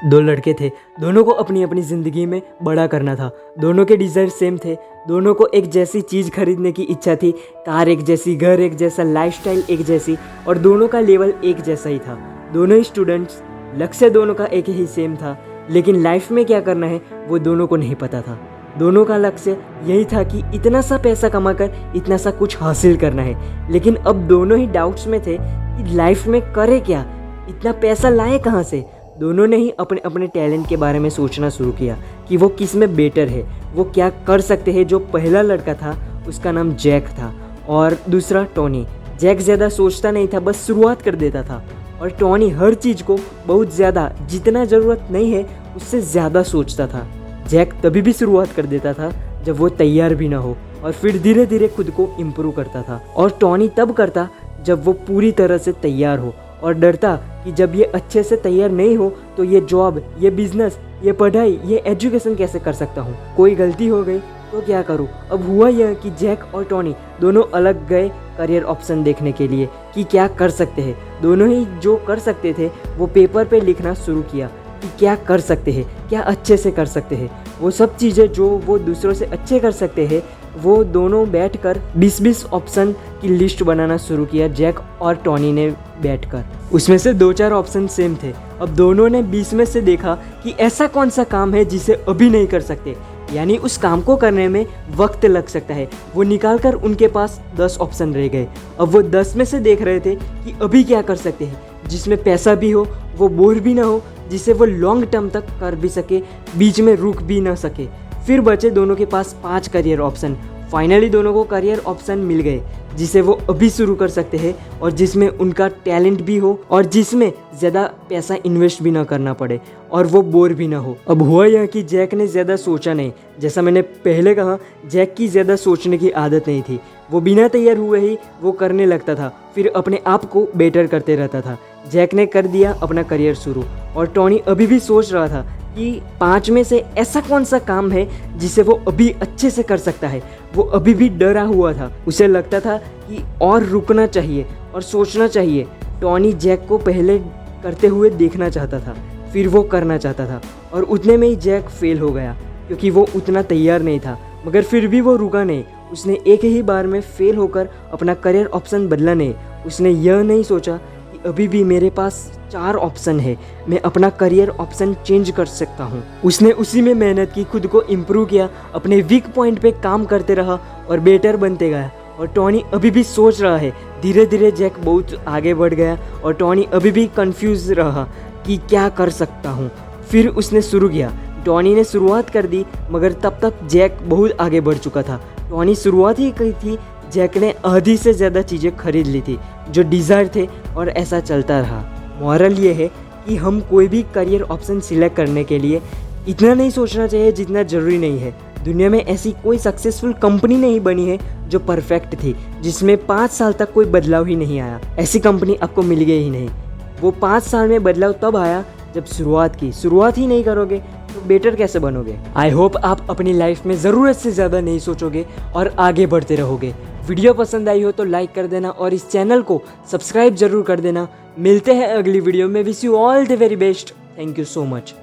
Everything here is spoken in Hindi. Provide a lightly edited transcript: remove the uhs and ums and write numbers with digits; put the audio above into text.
दो लड़के थे, दोनों को अपनी अपनी ज़िंदगी में बड़ा करना था। दोनों के डिज़ायर सेम थे, दोनों को एक जैसी चीज़ खरीदने की इच्छा थी। कार एक जैसी, घर एक जैसा, लाइफस्टाइल एक जैसी, और दोनों का लेवल एक जैसा ही था। दोनों ही स्टूडेंट्स, लक्ष्य दोनों का एक ही सेम था, लेकिन लाइफ में क्या करना है वो दोनों को नहीं पता था। दोनों का लक्ष्य यही था कि इतना सा पैसा कमाकर इतना सा कुछ हासिल करना है, लेकिन अब दोनों ही डाउट्स में थे कि लाइफ में करे क्या, इतना पैसा लाए कहाँ से। दोनों ने ही अपने अपने टैलेंट के बारे में सोचना शुरू किया कि वो किस में बेटर है, वो क्या कर सकते हैं। जो पहला लड़का था उसका नाम जैक था और दूसरा टॉनी। जैक ज़्यादा सोचता नहीं था, बस शुरुआत कर देता था, और टॉनी हर चीज़ को बहुत ज़्यादा, जितना ज़रूरत नहीं है उससे ज़्यादा सोचता था। जैक तभी भी शुरुआत कर देता था जब वो तैयार भी ना हो, और फिर धीरे धीरे खुद को इम्प्रूव करता था। और टॉनी तब करता जब वो पूरी तरह से तैयार हो, और डरता कि जब ये अच्छे से तैयार नहीं हो तो ये जॉब, ये बिजनेस, ये पढ़ाई, ये एजुकेशन कैसे कर सकता हूँ, कोई गलती हो गई तो क्या करूँ। अब हुआ यह कि जैक और टॉनी दोनों अलग गए करियर ऑप्शन देखने के लिए कि क्या कर सकते हैं। दोनों ही जो कर सकते थे वो पेपर पे लिखना शुरू किया कि क्या कर सकते हैं, क्या अच्छे से कर सकते हैं। वो सब चीज़ें जो वो दूसरों से अच्छे कर सकते हैं, वो दोनों बैठकर 20-20 ऑप्शन की लिस्ट बनाना शुरू किया। जैक और टॉनी ने बैठकर, उसमें से 2-4 ऑप्शन सेम थे। अब दोनों ने 20 में से देखा कि ऐसा कौन सा काम है जिसे अभी नहीं कर सकते, यानी उस काम को करने में वक्त लग सकता है। वो निकाल कर उनके पास 10 ऑप्शन रह गए। अब वो 10 में से देख रहे थे कि अभी क्या कर सकते हैं जिसमें पैसा भी हो, वो बोर भी ना हो, जिसे वो लॉन्ग टर्म तक कर भी सके, बीच में रुक भी ना सके। फिर बचे दोनों के पास 5 करियर ऑप्शन। फाइनली दोनों को करियर ऑप्शन मिल गए जिसे वो अभी शुरू कर सकते हैं, और जिसमें उनका टैलेंट भी हो, और जिसमें ज़्यादा पैसा इन्वेस्ट भी ना करना पड़े, और वो बोर भी ना हो। अब हुआ यह कि जैक ने ज़्यादा सोचा नहीं। जैसा मैंने पहले कहा, जैक की ज़्यादा सोचने की आदत नहीं थी। वो बिना तैयार हुए ही वो करने लगता था, फिर अपने आप को बेटर करते रहता था। जैक ने कर दिया अपना करियर शुरू, और टॉनी अभी भी सोच रहा था कि 5 में से ऐसा कौन सा काम है जिसे वो अभी अच्छे से कर सकता है। वो अभी भी डरा हुआ था, उसे लगता था कि और रुकना चाहिए और सोचना चाहिए। टॉनी जैक को पहले करते हुए देखना चाहता था, फिर वो करना चाहता था, और उतने में ही जैक फेल हो गया क्योंकि वो उतना तैयार नहीं था। मगर फिर भी वो रुका नहीं। उसने एक ही बार में फेल होकर अपना करियर ऑप्शन बदला नहीं। उसने यह नहीं सोचा कि अभी भी मेरे पास 4 ऑप्शन है, मैं अपना करियर ऑप्शन चेंज कर सकता हूँ। उसने उसी में मेहनत की, खुद को इम्प्रूव किया, अपने वीक पॉइंट पे काम करते रहा और बेटर बनते गया। और टॉनी अभी भी सोच रहा है। धीरे धीरे जैक बहुत आगे बढ़ गया और टॉनी अभी भी कंफ्यूज रहा कि क्या कर सकता हूँ। फिर उसने शुरू किया। टॉनी ने शुरुआत कर दी, मगर तब तक जैक बहुत आगे बढ़ चुका था। टॉनी शुरुआत ही की थी, जैक ने आधी से ज़्यादा चीज़ें खरीद ली थी जो डिज़ायर थे, और ऐसा चलता रहा। मॉरल ये है कि हम कोई भी करियर ऑप्शन सिलेक्ट करने के लिए इतना नहीं सोचना चाहिए जितना ज़रूरी नहीं है। दुनिया में ऐसी कोई सक्सेसफुल कंपनी नहीं बनी है जो परफेक्ट थी, जिसमें 5 साल तक कोई बदलाव ही नहीं आया। ऐसी कंपनी आपको मिल गई ही नहीं। वो 5 साल में बदलाव तब आया जब शुरुआत की। शुरुआत ही नहीं करोगे तो बेटर कैसे बनोगे। आई होप आप अपनी लाइफ में ज़रूरत से ज़्यादा नहीं सोचोगे और आगे बढ़ते रहोगे। वीडियो पसंद आई हो तो लाइक कर देना और इस चैनल को सब्सक्राइब जरूर कर देना। मिलते हैं अगली वीडियो में। Wish you all the very best. Thank you so much.